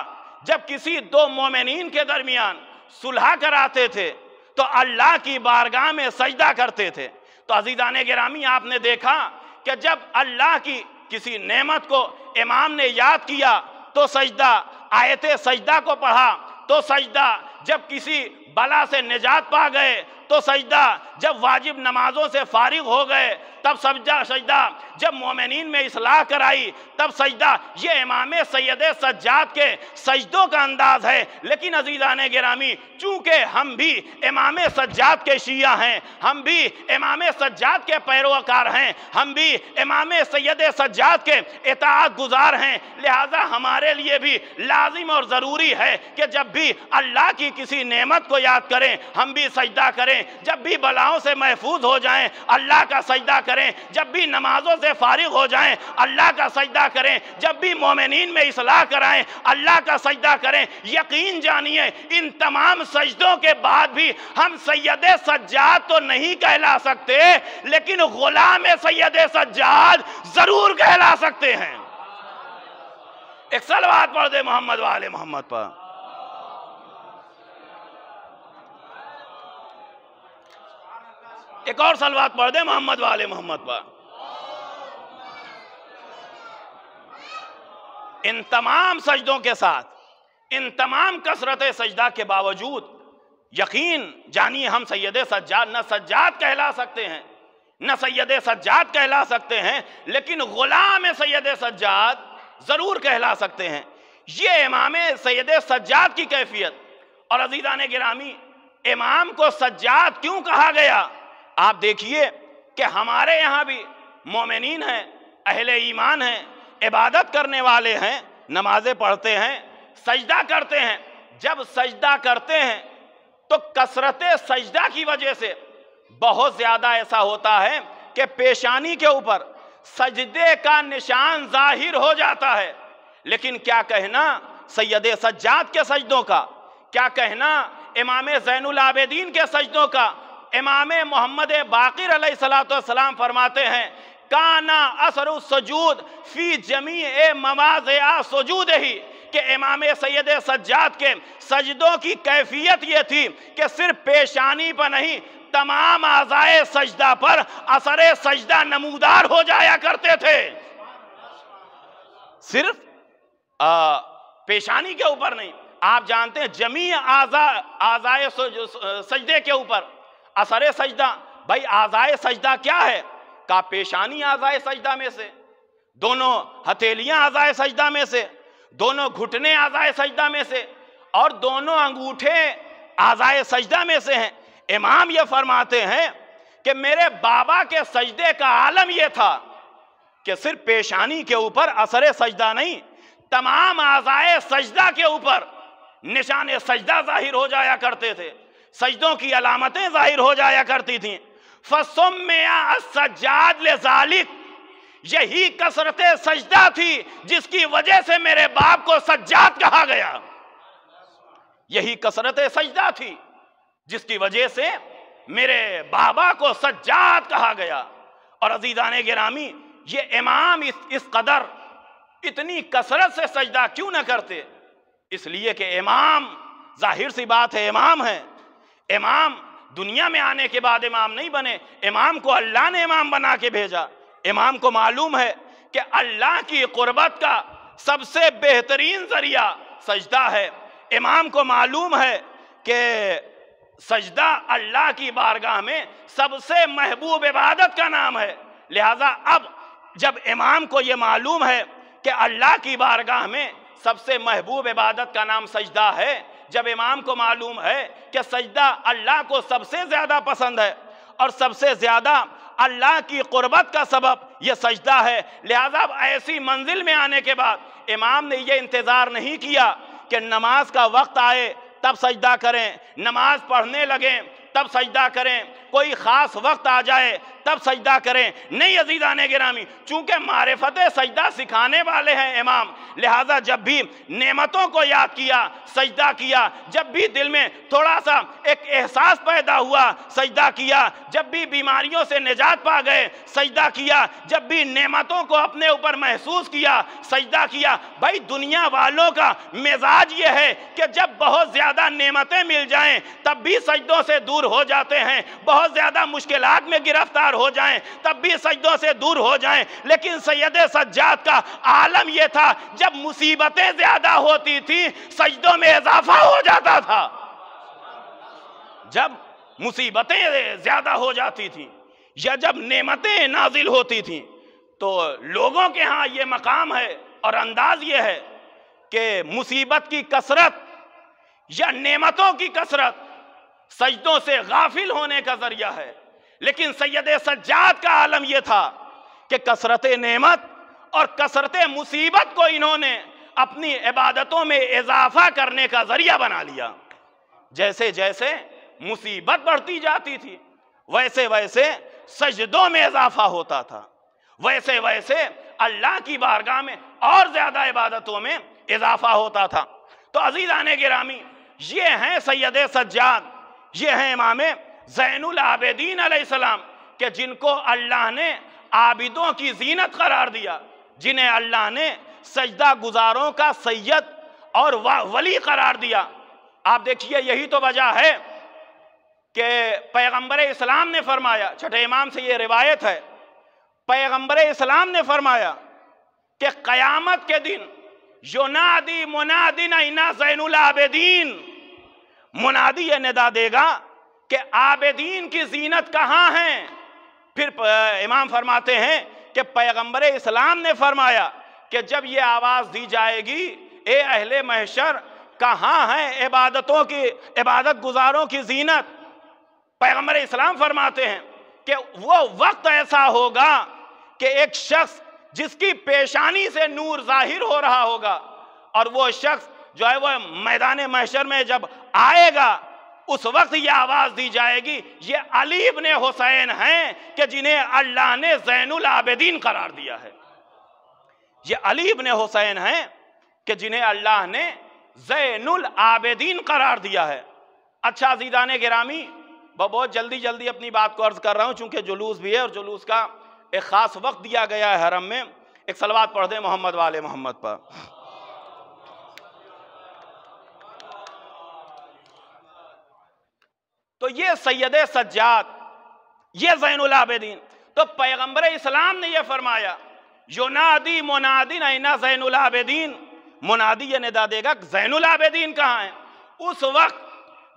جب کسی دو مومنین کے درمیان صلح کراتے تھے تو اللہ کی بارگاہ میں سجدہ کرتے تھے۔ تو عزیزان گرامی، آپ نے دیکھا کہ جب اللہ کی کسی نعمت کو امام نے یاد کیا تو سجدہ، آیت سجدہ کو پڑھا تو سجدہ، جب کسی بلا سے نجات پا گئے تو سجدہ، جب واجب نمازوں سے فارغ ہو گئے تب سجدہ، جب مومنین میں اصلاح کرائی تب سجدہ۔ یہ امام سید سجاد کے سجدوں کا انداز ہے۔ لیکن عزیزان گرامی، چونکہ ہم بھی امام سجاد کے شیعہ ہیں، ہم بھی امام سجاد کے پیروکار ہیں، ہم بھی امام سید سجاد کے اطاعت گزار ہیں، لہذا ہمارے لیے بھی لازم اور ضروری ہے کہ جب بھی اللہ کی کسی نعمت کو یاد کریں ہم بھی سجدہ کریں، جب بھی بلاؤں سے محفوظ ہو جائیں اللہ کا سجدہ کریں، جب بھی نمازوں سے فارغ ہو جائیں اللہ کا سجدہ کریں، جب بھی مومنین میں اصلاح کرائیں اللہ کا سجدہ کریں۔ یقین جانیے ان تمام سجدوں کے بعد بھی ہم سید سجاد تو نہیں کہلا سکتے، لیکن غلام سید سجاد ضرور کہلا سکتے ہیں۔ ایک صلوات پڑھ دے محمد والے محمد پر۔ ایک اور صلوات پڑھ دے محمد والے محمد پر۔ ان تمام سجدوں کے ساتھ، ان تمام کثرت سجدہ کے باوجود یقین جانیے ہم سید سجاد نہ سجاد کہلا سکتے ہیں، نہ سید سجاد کہلا سکتے ہیں، لیکن غلام سید سجاد ضرور کہلا سکتے ہیں۔ یہ امام سید سجاد کی کیفیت۔ اور عزیزان گرامی، امام کو سجاد کیوں کہا گیا؟ آپ دیکھیے کہ ہمارے یہاں بھی مومنین ہیں، اہل ایمان ہیں، عبادت کرنے والے ہیں، نمازیں پڑھتے ہیں، سجدہ کرتے ہیں۔ جب سجدہ کرتے ہیں تو کثرت سجدہ کی وجہ سے بہت زیادہ ایسا ہوتا ہے کہ پیشانی کے اوپر سجدے کا نشان ظاہر ہو جاتا ہے۔ لیکن کیا کہنا سید سجاد کے سجدوں کا، کیا کہنا امام زین العابدین کے سجدوں کا؟ امام محمد باقر علیہ السلام فرماتے ہیں کانا اثر السجود فی جمیع مواضع سجودہ، کہ امام سید سجاد کے سجدوں کی کیفیت یہ تھی کہ صرف پیشانی پر نہیں تمام اعضائے سجدہ پر اثر سجدہ نمودار ہو جایا کرتے تھے۔ صرف پیشانی کے اوپر نہیں، آپ جانتے ہیں جمیع اعضائے سجدے کے اوپر اثر سجدہ۔ بھائی اعضائے سجدہ کیا ہے؟ کا پیشانی اعضائے سجدہ میں سے، دونوں ہتھیلیاں اعضائے سجدہ میں سے، دونوں گھٹنے اعضائے سجدہ میں سے، اور دونوں انگوٹھے اعضائے سجدہ میں سے ہیں۔ امام یہ فرماتے ہیں کہ میرے بابا کے سجدے کا عالم یہ تھا کہ صرف پیشانی کے اوپر اثر سجدہ نہیں، تمام اعضائے سجدہ کے اوپر نشان سجدہ ظاہر ہو جایا کرتے تھے، سجدوں کی علامتیں ظاہر ہو جایا کرتی تھیں۔ فَسُمِّيَ السَّجَّادُ لِذَالِكَ، یہی کثرت سجدہ تھی جس کی وجہ سے میرے باپ کو سجاد کہا گیا۔ یہی کثرت سجدہ تھی جس کی وجہ سے میرے بابا کو سجاد کہا گیا۔ اور عزیزان گرامی، یہ امام اس قدر اتنی کثرت سے سجدہ کیوں نہ کرتے؟ اس لیے کہ امام ظاہر سی بات ہے امام ہے۔ امام دنیا میں آنے کے بعد امام نہیں بنے، امام کو اللہ نے امام بنا کے بھیجا۔ امام کو معلوم ہے کہ اللہ کی قربت کا سب سے بہترین ذریعہ سجدہ ہے۔ امام کو معلوم ہے کہ سجدہ اللہ کی بارگاہ میں سب سے محبوب عبادت کا نام ہے، لہٰذا اب جب امام کو یہ معلوم ہے کہ اللہ کی بارگاہ میں سب سے محبوب عبادت کا نام سجدہ ہے، جب امام کو معلوم ہے کہ سجدہ اللہ کو سب سے زیادہ پسند ہے اور سب سے زیادہ اللہ کی قربت کا سبب یہ سجدہ ہے، لہٰذا اب ایسی منزل میں آنے کے بعد امام نے یہ انتظار نہیں کیا کہ نماز کا وقت آئے تب سجدہ کریں، نماز پڑھنے لگیں تب سجدہ کریں، کوئی خاص وقت آ جائے تب سجدہ کریں۔ نہیں عزیزان گرامی، چونکہ معرفت سجدہ سکھانے والے ہیں امام، لہٰذا جب بھی نعمتوں کو یاد کیا سجدہ کیا، جب بھی دل میں تھوڑا سا ایک احساس پیدا ہوا سجدہ کیا، جب بھی بیماریوں سے نجات پا گئے سجدہ کیا، جب بھی نعمتوں کو اپنے اوپر محسوس کیا سجدہ کیا۔ بھائی دنیا والوں کا مزاج یہ ہے کہ جب بہت زیادہ نعمتیں مل جائیں تب بھی سجدوں سے دور ہو جاتے ہیں، بہت زیادہ مشکلات میں گرفتار ہو جائیں تب بھی سجدوں سے دور ہو جائیں، لیکن سید سجاد کا عالم یہ تھا جب مصیبتیں زیادہ ہوتی تھیں سجدوں میں اضافہ ہو جاتا تھا۔ جب مصیبتیں زیادہ ہو جاتی تھیں یا جب نعمتیں نازل ہوتی تھیں تو لوگوں کے ہاں یہ مقام ہے اور انداز یہ ہے کہ مصیبت کی کثرت یا نعمتوں کی کثرت سجدوں سے غافل ہونے کا ذریعہ ہے، لیکن سید سجاد کا عالم یہ تھا کہ کثرت نعمت اور کثرت مصیبت کو انہوں نے اپنی عبادتوں میں اضافہ کرنے کا ذریعہ بنا لیا۔ جیسے جیسے مصیبت بڑھتی جاتی تھی ویسے ویسے سجدوں میں اضافہ ہوتا تھا، ویسے ویسے اللہ کی بارگاہ میں اور زیادہ عبادتوں میں اضافہ ہوتا تھا۔ تو عزیزان گرامی، یہ ہیں سید سجاد، یہ ہیں امام زین العابدین علیہ السلام کہ جن کو اللہ نے عابدوں کی زینت قرار دیا، جنہیں اللہ نے سجدہ گزاروں کا سید اور ولی قرار دیا۔ آپ دیکھیے یہی تو وجہ ہے کہ پیغمبر اسلام نے فرمایا، چھٹے امام سے یہ روایت ہے، پیغمبر اسلام نے فرمایا کہ قیامت کے دن ینادی منادن اینا زین العابدین، منادی یہ ندا دے گا کہ عابدین کی زینت کہاں ہیں؟ پھر امام فرماتے ہیں کہ پیغمبر اسلام نے فرمایا کہ جب یہ آواز دی جائے گی، اے اہل محشر کہاں ہیں عبادت گزاروں کی زینت؟ پیغمبر اسلام فرماتے ہیں کہ وہ وقت ایسا ہوگا کہ ایک شخص جس کی پیشانی سے نور ظاہر ہو رہا ہوگا، اور وہ شخص جو ہے وہ میدان محشر میں جب آئے گا اس وقت یہ آواز دی جائے گی، یہ علی ابن حسین ہیں کہ جنہیں اللہ نے زین العابدین قرار دیا ہے۔ یہ علی ابن حسین ہیں کہ جنہیں اللہ نے زین العابدین قرار دیا ہے۔ اچھا عزیزان گرامی، بہت جلدی اپنی بات کو عرض کر رہا ہوں چونکہ جلوس بھی ہے اور جلوس کا ایک خاص وقت دیا گیا ہے حرم میں۔ ایک صلوات پڑھ دیں محمد والے محمد پر۔ تو یہ سید سجاد، یہ زین العابدین، تو پیغمبر اسلام نے یہ فرمایا ینادی منادن اینا زین العابدین، منادی یہ ندا دے گا زین العابدین کہاں ہیں؟ اس وقت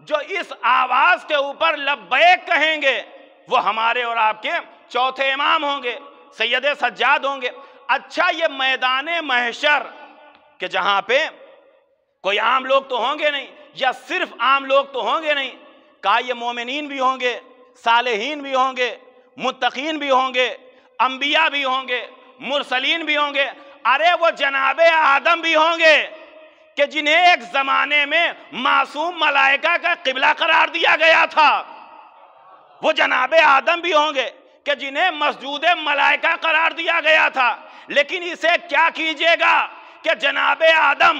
جو اس آواز کے اوپر لبیک کہیں گے وہ ہمارے اور آپ کے چوتھے امام ہوں گے، سید سجاد ہوں گے۔ اچھا یہ میدان محشر کہ جہاں پہ کوئی عام لوگ تو ہوں گے نہیں، یا صرف عام لوگ تو ہوں گے نہیں، کہا یہ مومنین بھی ہوں گے، صالحین بھی ہوں گے، متقین بھی ہوں گے، انبیاء بھی ہوں گے، مرسلین بھی ہوں گے، ارے وہ جناب آدم بھی ہوں گے کہ جنہیں ایک زمانے میں معصوم ملائکہ کا قبلہ قرار دیا گیا تھا، وہ جناب آدم بھی ہوں گے کہ جنہیں مسجود ملائکہ قرار دیا گیا تھا، لیکن اسے کیا کیجئے گا کہ جناب آدم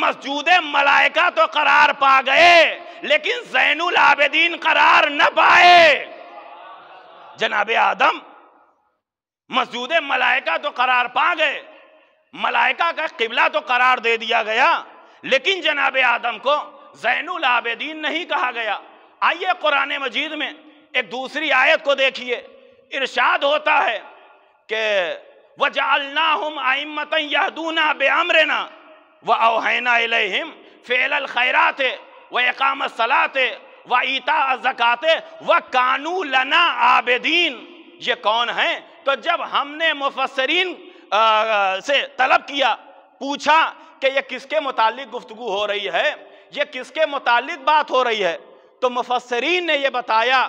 مسجود ملائکہ تو قرار پا گئے لیکن زین العابدین قرار نہ پائے۔ جناب آدم مسجود ملائکہ تو قرار پا گئے، ملائکہ کا قبلہ تو قرار دے دیا گیا، لیکن جناب آدم کو زین العابدین نہیں کہا گیا۔ آئیے قرآن مجید میں ایک دوسری آیت کو دیکھیے، ارشاد ہوتا ہے کہ وَجَعَلْنَاهُمْ أَئِمَّةً يَهْدُونَ بِأَمْرِنَا وَأَوْحَيْنَا إِلَيْهِمْ فِعْلَ الْخَيْرَاتِ وَإِقَامَ الصَّلَاةِ وَإِيتَاءَ الزَّكَاةِ وَكَانُوا لَنَا عَابِدِينَ۔ یہ کون ہیں؟ تو جب ہم نے مفسرین سے طلب کیا، پوچھا کہ یہ کس کے متعلق گفتگو ہو رہی ہے، یہ کس کے متعلق بات ہو رہی ہے، تو مفسرین نے یہ بتایا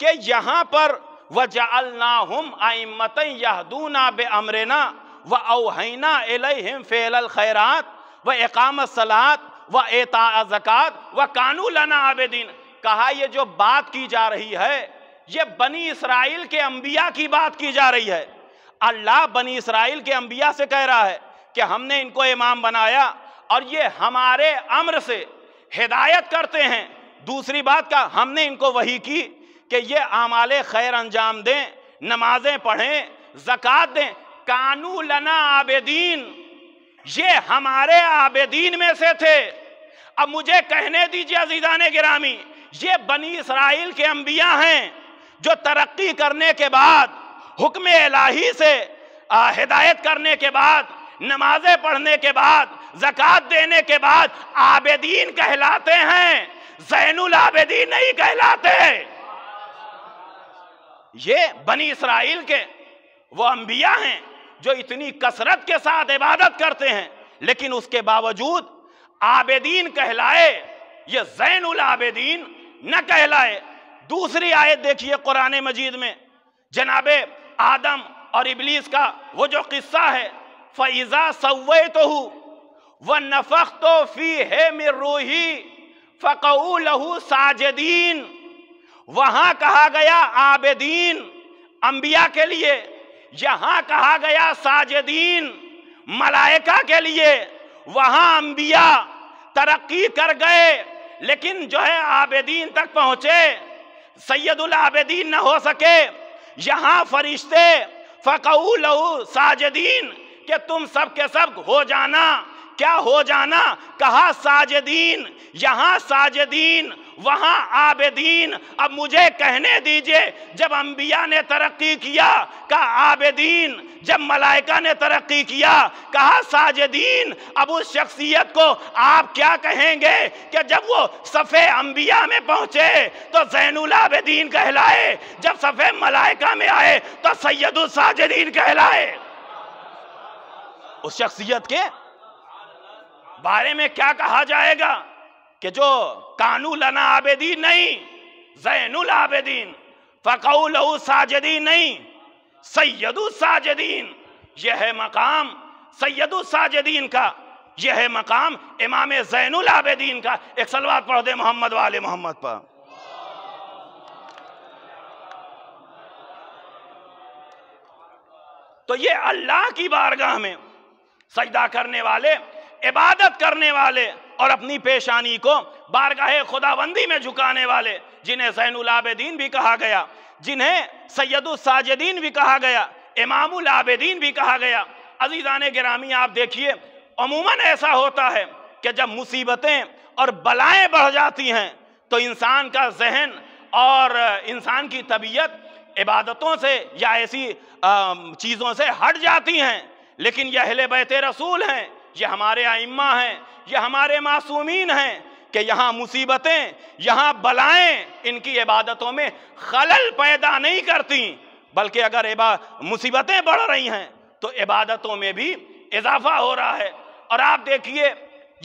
کہ یہاں پر وَجَعَلْنَاهُمْ أَئِمَّةً يَهْدُونَ بِأَمْرِنَا وَأَوْحَيْنَا إِلَيْهِمْ فِعْلَ الْخَيْرَاتِ وَإِقَامَ الصَّلَاةِ وَإِيتَاءَ الزَّكَاةِ وَكَانُوا لَنَا عَابِدِينَ۔ کہا یہ جو بات کی جا رہی ہے یہ بنی اسرائیل کے انبیاء کی بات کی جا رہی ہے۔ اللہ بنی اسرائیل کے انبیاء سے کہہ رہا ہے کہ ہم نے ان کو امام بنایا اور یہ ہمارے امر سے ہدایت کرتے ہیں۔ دوسری بات کا ہم نے ان کو وحی کی کہ یہ اعمال خیر انجام دیں، نمازیں پڑھیں، زکوٰۃ دیں، کانو لنا عابدین، یہ ہمارے عابدین میں سے تھے۔ اب مجھے کہنے دیجئے عزیزان گرامی، یہ بنی اسرائیل کے انبیاء ہیں جو ترقی کرنے کے بعد، حکم الہی سے ہدایت کرنے کے بعد، نمازیں پڑھنے کے بعد، زکوٰۃ دینے کے بعد عابدین کہلاتے ہیں، زین العابدین نہیں کہلاتے۔ یہ بنی اسرائیل کے وہ انبیاء ہیں جو اتنی کثرت کے ساتھ عبادت کرتے ہیں، لیکن اس کے باوجود عابدین کہلائے، یہ زین العابدین نہ کہلائے۔ دوسری آیت دیکھیے قرآن مجید میں، جناب آدم اور ابلیس کا وہ جو قصہ ہے، فَإِذَا سَوَّيْتُهُ وَنَفَخْتُ فِيهِ مِن رُوحِي فَقَعُوا لَهُ سَاجِدِينَ۔ وہاں کہا گیا عابدین انبیاء کے لیے، یہاں کہا گیا ساجدین ملائکہ کے لیے۔ وہاں انبیاء ترقی کر گئے لیکن جو ہے عابدین تک پہنچے، سید العابدین نہ ہو سکے۔ یہاں فرشتے فَقَعُوا لَهُ سَاجِدِينَ کہ تم سب کے سب ہو جانا، کیا ہو جانا؟ کہا ساجدین، یہاں ساجدین وہاں عابدین۔ اب مجھے کہنے دیجئے، جب انبیاء نے ترقی کیا کہا عابدین، جب ملائکہ نے ترقی کیا کہا ساجدین، اب اس شخصیت کو آپ کیا کہیں گے کہ جب وہ صفِ انبیاء میں پہنچے تو زین العابدین کہلائے، جب صفِ ملائکہ میں آئے تو سید الساجدین کہلائے؟ اس شخصیت کے بارے میں کیا کہا جائے گا کہ جو کانو لنا عابدین نہیں، زین العابدین، فقعوا لہو ساجدین نہیں، سید الساجدین۔ یہ ہے مقام سید الساجدین کا، یہ ہے مقام امام زین العابدین کا۔ ایک صلوات پڑھ دے محمد والے محمد پر۔ تو یہ اللہ کی بارگاہ میں سجدہ کرنے والے، عبادت کرنے والے اور اپنی پیشانی کو بارگاہ خداوندی میں جھکانے والے، جنہیں زین العابدین بھی کہا گیا، جنہیں سید الساجدین بھی کہا گیا، امام العابدین بھی کہا گیا۔ عزیزان گرامی آپ دیکھیے، عموماً ایسا ہوتا ہے کہ جب مصیبتیں اور بلائیں بڑھ جاتی ہیں تو انسان کا ذہن اور انسان کی طبیعت عبادتوں سے یا ایسی چیزوں سے ہٹ جاتی ہیں، لیکن یہ اہل بیت رسول ہیں، یہ ہمارے ائمہ ہیں، یہ ہمارے معصومین ہیں کہ یہاں مصیبتیں، یہاں بلائیں ان کی عبادتوں میں خلل پیدا نہیں کرتی، بلکہ اگر مصیبتیں بڑھ رہی ہیں تو عبادتوں میں بھی اضافہ ہو رہا ہے۔ اور آپ دیکھیے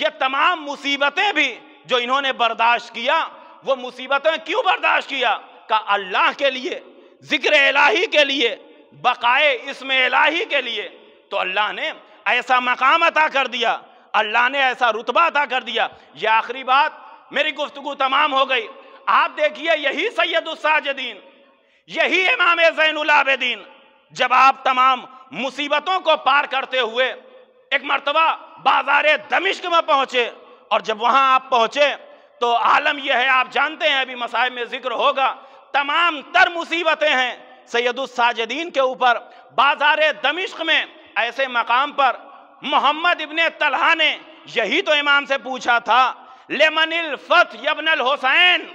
یہ تمام مصیبتیں بھی جو انہوں نے برداشت کیا، وہ مصیبتیں کیوں برداشت کیا؟ کہ اللہ کے لیے، ذکر الہی کے لیے، بقائے اسم الہی کے لیے۔ تو اللہ نے ایسا مقام عطا کر دیا، اللہ نے ایسا رتبہ عطا کر دیا۔ یہ آخری بات، میری گفتگو تمام ہو گئی۔ آپ دیکھیے یہی سید الساجدین، یہی امام زین العابدین، جب آپ تمام مصیبتوں کو پار کرتے ہوئے ایک مرتبہ بازار دمشق میں پہنچے، اور جب وہاں آپ پہنچے تو عالم یہ ہے، آپ جانتے ہیں، ابھی مصائب میں ذکر ہوگا، تمام تر مصیبتیں ہیں سید الساجدین کے اوپر۔ بازار دمشق میں ایسے مقام پر محمد ابن طلحہ نے یہی تو امام سے پوچھا تھا، لمن الفتح ابن الحسین،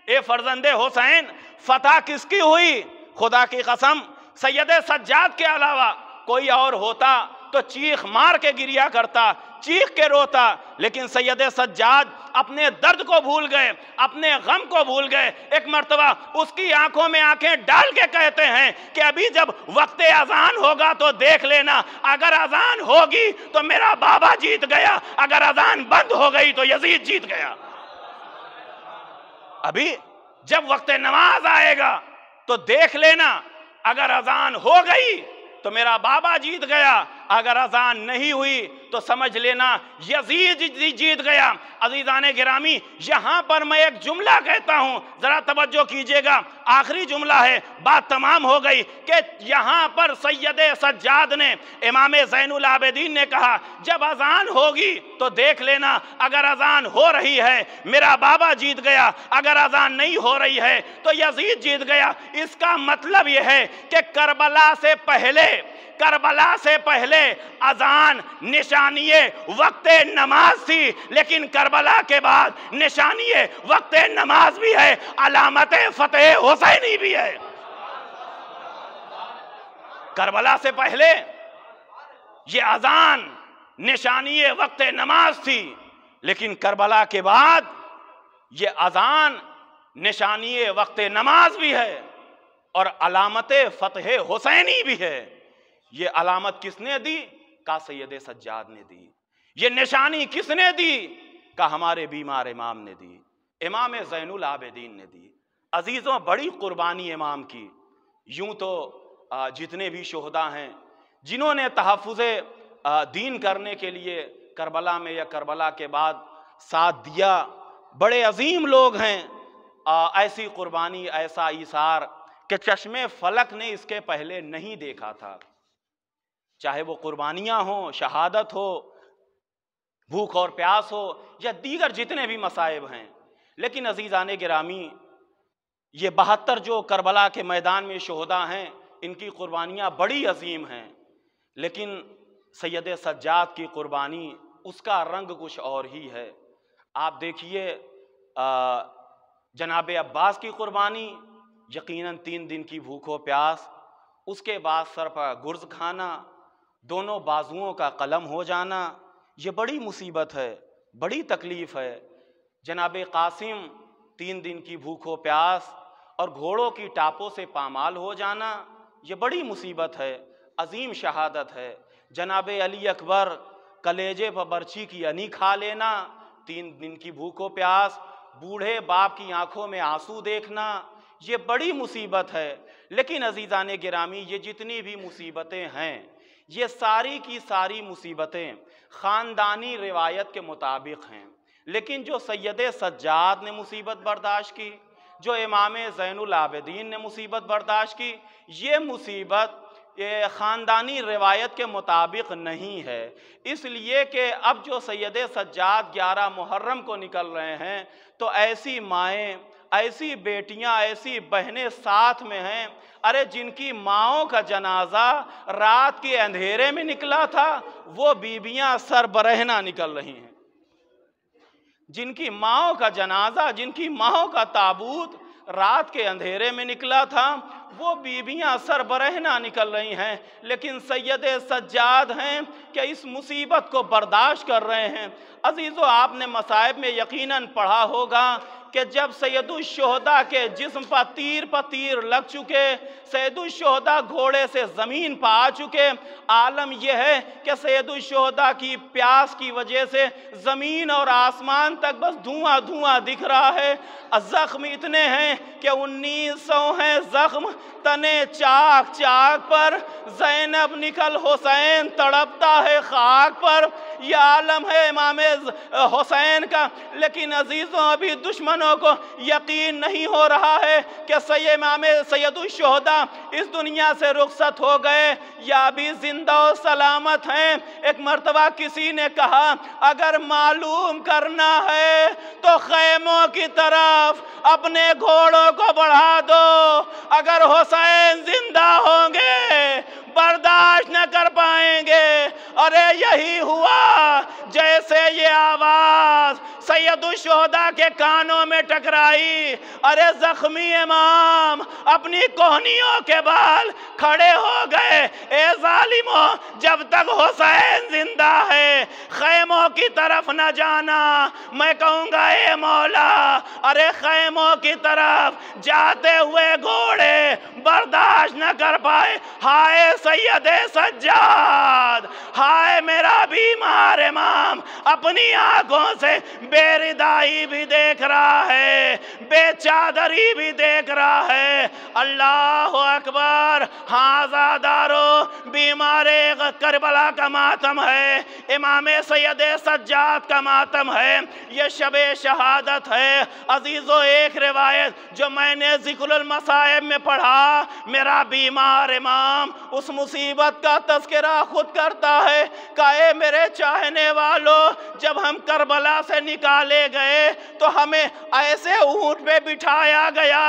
اے فرزند حسین فتح کس کی ہوئی؟ خدا کی قسم سید سجاد کے علاوہ کوئی اور ہوتا تو چیخ مار کے گریا کرتا، چیخ کے روتا، لیکن سید سجاد اپنے درد کو بھول گئے، اپنے غم کو بھول گئے۔ ایک مرتبہ اس کی آنکھوں میں آنکھیں ڈال کے کہتے ہیں کہ ابھی جب وقت اذان ہوگا تو دیکھ لینا، اگر اذان ہوگی تو میرا بابا جیت گیا، اگر اذان بند ہو گئی تو یزید جیت گیا۔ ابھی جب وقت نماز آئے گا تو دیکھ لینا، اگر اذان ہو گئی تو میرا بابا جیت گیا، اگر اذان نہیں ہوئی تو سمجھ لینا یزید جیت گیا۔ عزیزان گرامی، یہاں پر میں ایک جملہ کہتا ہوں، ذرا توجہ کیجئے گا، آخری جملہ ہے، بات تمام ہو گئی، کہ یہاں پر سید سجاد نے، امام زین العابدین نے کہا جب اذان ہوگی تو دیکھ لینا، اگر اذان ہو رہی ہے میرا بابا جیت گیا، اگر اذان نہیں ہو رہی ہے تو یزید جیت گیا۔ اس کا مطلب یہ ہے کہ کربلا سے پہلے اذان نشانی وقت نماز تھی، لیکن کربلا کے بعد نشانی وقت نماز بھی ہے، علامت فتح حسینی بھی ہے۔ کربلا سے پہلے یہ اذان نشانی وقت نماز تھی، لیکن کربلا کے بعد یہ اذان نشانی وقت نماز بھی ہے۔ اور علامت فتح حسینی بھی ہے۔ یہ علامت کس نے دی؟ کا سید سجاد نے دی۔ یہ نشانی کس نے دی؟ کا ہمارے بیمار امام نے دی، امام زین العابدین نے دی۔ عزیزوں، بڑی قربانی امام کی۔ یوں تو جتنے بھی شہداء ہیں جنہوں نے تحفظ دین کرنے کے لیے کربلا میں یا کربلا کے بعد ساتھ دیا، بڑے عظیم لوگ ہیں۔ ایسی قربانی، ایسا ایثار کہ چشم فلک نے اس کے پہلے نہیں دیکھا تھا، چاہے وہ قربانیاں ہوں، شہادت ہو، بھوک اور پیاس ہو، یا دیگر جتنے بھی مصائب ہیں۔ لیکن عزیزان گرامی، یہ 72 جو کربلا کے میدان میں شہداء ہیں، ان کی قربانیاں بڑی عظیم ہیں، لیکن سید سجاد کی قربانی، اس کا رنگ کچھ اور ہی ہے۔ آپ دیکھیے جناب عباس کی قربانی، یقیناً 3 دن کی بھوک و پیاس، اس کے بعد سر پر گرز کھانا، دونوں بازوؤں کا قلم ہو جانا، یہ بڑی مصیبت ہے، بڑی تکلیف ہے۔ جناب قاسم 3 دن کی بھوک و پیاس اور گھوڑوں کی ٹاپوں سے پامال ہو جانا، یہ بڑی مصیبت ہے، عظیم شہادت ہے۔ جناب علی اکبر کلیجے پر برچی کی انی کھا لینا، 3 دن کی بھوک و پیاس، بوڑھے باپ کی آنکھوں میں آنسو دیکھنا، یہ بڑی مصیبت ہے۔ لیکن عزیزان گرامی، یہ جتنی بھی مصیبتیں ہیں، یہ ساری کی ساری مصیبتیں خاندانی روایت کے مطابق ہیں۔ لیکن جو سید سجاد نے مصیبت برداشت کی، جو امام زین العابدین نے مصیبت برداشت کی، یہ مصیبت یہ خاندانی روایت کے مطابق نہیں ہے۔ اس لیے کہ اب جو سید سجاد 11 محرم کو نکل رہے ہیں، تو ایسی مائیں، ایسی بیٹیاں، ایسی بہنیں ساتھ میں ہیں، ارے جن کی ماؤں کا جنازہ رات کے اندھیرے میں نکلا تھا، وہ بیویاں سر برہنہ نکل رہی ہیں۔ جن کی ماؤں کا جنازہ، جن کی ماؤں کا تابوت رات کے اندھیرے میں نکلا تھا، وہ بیویاں سر برہنہ نکل رہی ہیں۔ لیکن سید سجاد ہیں کہ اس مصیبت کو برداشت کر رہے ہیں۔ عزیزو، آپ نے مصائب میں یقیناً پڑھا ہوگا کہ جب سید الشہداء کے جسم پر تیر لگ چکے، سید الشہداء گھوڑے سے زمین پہ آ چکے، عالم یہ ہے کہ سید الشہداء کی پیاس کی وجہ سے زمین اور آسمان تک بس دھواں دھواں دکھ رہا ہے۔ زخم اتنے ہیں کہ 1900 ہیں زخم، تنے چاک چاک پر، زینب نکل حسین تڑپتا ہے خاک پر، یہ عالم ہے امام حسین کا۔ لیکن عزیزوں، ابھی دشمنوں کو یقین نہیں ہو رہا ہے کہ امام سید الشہداء اس دنیا سے رخصت ہو گئے یا ابھی زندہ و سلامت ہیں۔ ایک مرتبہ کسی نے کہا، اگر معلوم کرنا ہے تو خیموں کی طرف اپنے گھوڑوں کو بڑھا دو، اگر حسین زندہ ہوں گے برداشت نہ کر پائیں گے۔ ارے یہی ہوا، جیسے یہ آواز سید الشہداء کے کانوں میں ٹکرائی، ارے زخمی امام اپنی کوہنیوں کے بال کھڑے ہو گئے۔ اے ظالموں، جب تک حسین زندہ ہے خیموں کی طرف نہ جانا۔ میں کہوں گا، اے مولا، ارے خیموں کی طرف جاتے ہوئے گھوڑے برداشت نہ کر پائے۔ ہائے سید سجاد، ہائے میرا بیمار امام، اپنی آنکھوں سے بے ردائی بھی دیکھ رہا ہے، بے چادری بھی دیکھ رہا ہے۔ اللہ اکبر! ہاذا دارو بیمار کربلا کا ماتم ہے، امام سید سجاد کا ماتم ہے، یہ شب شہادت ہے۔ عزیزو، ایک روایت جو میں نے ذکر المصائب میں پڑھا، میرا بیمار امام اس مصیبت کا تذکرہ خود کرتا ہے کہ اے میرے چاہنے والوں، جب ہم کربلا سے نکالے گئے تو ہمیں ایسے اونٹ پہ بٹھایا گیا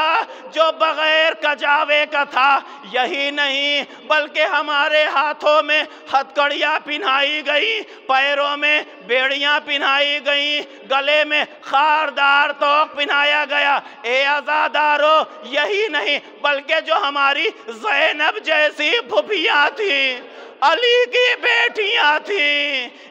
جو بغیر کجاوے کا تھا۔ یہی نہیں بلکہ ہمارے ہاتھوں میں ہتھکڑیاں پہنائی گئی، پیروں میں بیڑیاں پہنائی گئیں، گلے میں خاردار توق پہنایا گیا۔ اے عزادارو، یہی نہیں بلکہ جو ہماری زینب جیسی پھوپھیاں تھیں، علی کی بیٹیاں تھیں،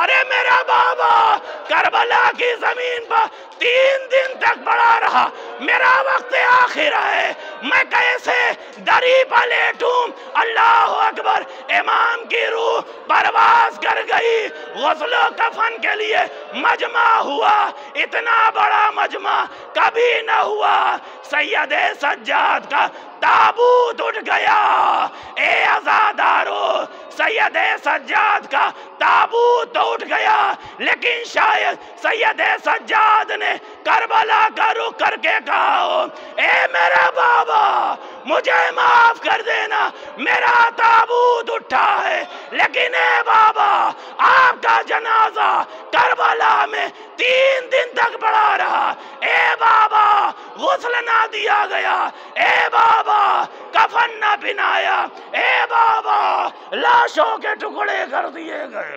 ارے میرا بابا کربلا کی زمین پر 3 دن تک پڑا رہا، میرا وقت آخر ہے، میں کیسے دری پر لیٹوں؟ اللہ اکبر، امام کی روح پرواز کر گئی، غسل و کفن کے لیے مجمع ہوا، اتنا بڑا مجمع کبھی نہ ہوا۔ سید سجاد کا تابوت اٹھ گیا، اے عزادارو، سید سجاد کا تابوت تو اٹھ گیا، لیکن شاید سید سجاد نے کربلا کا رخ کر کے کہا، اے میرے بابا مجھے معاف کر دینا، میرا تابوت اٹھا ہے، لیکن اے بابا آپ کا جنازہ کربلا میں 3 دن تک پڑا رہا، اے بابا غسل نہ دیا گیا، اے بابا کفن نہ پہنایا، اے بابا لاشوں کے ٹکڑے کر دیے گئے۔